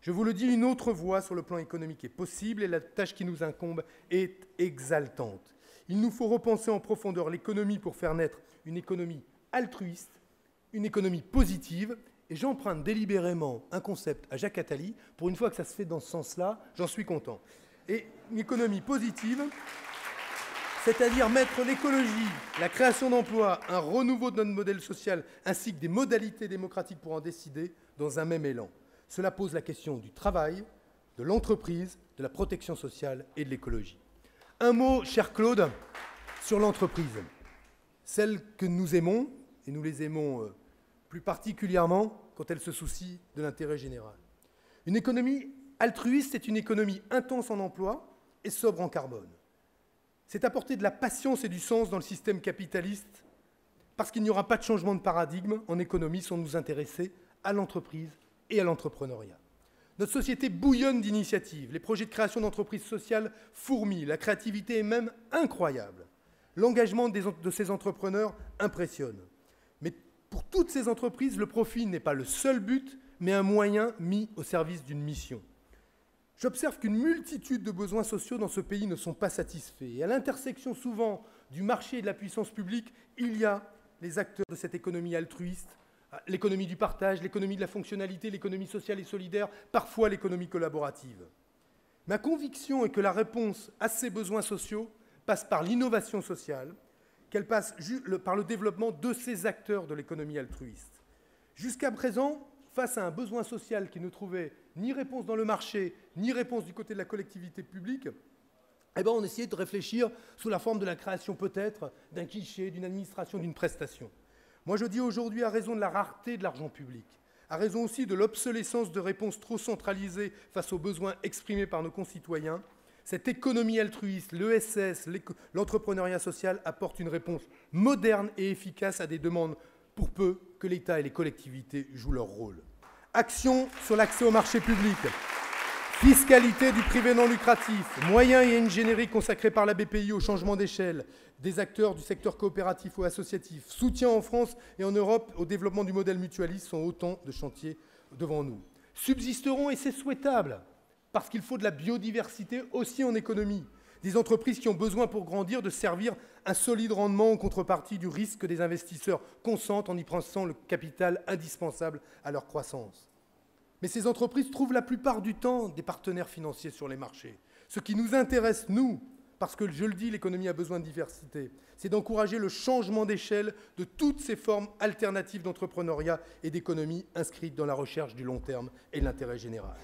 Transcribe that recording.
Je vous le dis, une autre voie sur le plan économique est possible et la tâche qui nous incombe est exaltante. Il nous faut repenser en profondeur l'économie pour faire naître une économie altruiste, une économie positive, et j'emprunte délibérément un concept à Jacques Attali. Pour une fois que ça se fait dans ce sens-là, j'en suis content. Et une économie positive, c'est-à-dire mettre l'écologie, la création d'emplois, un renouveau de notre modèle social, ainsi que des modalités démocratiques pour en décider, dans un même élan. Cela pose la question du travail, de l'entreprise, de la protection sociale et de l'écologie. Un mot, cher Claude, sur l'entreprise. Celle que nous aimons, et nous les aimons plus particulièrement quand elles se soucient de l'intérêt général. Une économie altruiste est une économie intense en emploi et sobre en carbone. C'est apporter de la patience et du sens dans le système capitaliste parce qu'il n'y aura pas de changement de paradigme en économie sans nous intéresser à l'entreprise et à l'entrepreneuriat. Notre société bouillonne d'initiatives. Les projets de création d'entreprises sociales fourmillent. La créativité est même incroyable. L'engagement de ces entrepreneurs impressionne. Mais pour toutes ces entreprises, le profit n'est pas le seul but, mais un moyen mis au service d'une mission. J'observe qu'une multitude de besoins sociaux dans ce pays ne sont pas satisfaits. Et à l'intersection souvent du marché et de la puissance publique, il y a les acteurs de cette économie altruiste, l'économie du partage, l'économie de la fonctionnalité, l'économie sociale et solidaire, parfois l'économie collaborative. Ma conviction est que la réponse à ces besoins sociaux passe par l'innovation sociale, qu'elle passe par le développement de ces acteurs de l'économie altruiste. Jusqu'à présent, face à un besoin social qui ne trouvait ni réponse dans le marché, ni réponse du côté de la collectivité publique, on essayait de réfléchir sous la forme de la création peut-être d'un guichet, d'une administration, d'une prestation. Moi, je dis aujourd'hui, à raison de la rareté de l'argent public, à raison aussi de l'obsolescence de réponses trop centralisées face aux besoins exprimés par nos concitoyens, cette économie altruiste, l'ESS, l'entrepreneuriat social apporte une réponse moderne et efficace à des demandes pour peu que l'État et les collectivités jouent leur rôle. Action sur l'accès au marché public, fiscalité du privé non lucratif, moyens et ingénierie consacrés par la BPI au changement d'échelle des acteurs du secteur coopératif ou associatif, soutien en France et en Europe au développement du modèle mutualiste sont autant de chantiers devant nous. Subsisteront, et c'est souhaitable, parce qu'il faut de la biodiversité aussi en économie, des entreprises qui ont besoin pour grandir de servir un solide rendement en contrepartie du risque que des investisseurs consentent en y prenant le capital indispensable à leur croissance. Mais ces entreprises trouvent la plupart du temps des partenaires financiers sur les marchés. Ce qui nous intéresse, nous, parce que, je le dis, l'économie a besoin de diversité, c'est d'encourager le changement d'échelle de toutes ces formes alternatives d'entrepreneuriat et d'économie inscrites dans la recherche du long terme et de l'intérêt général.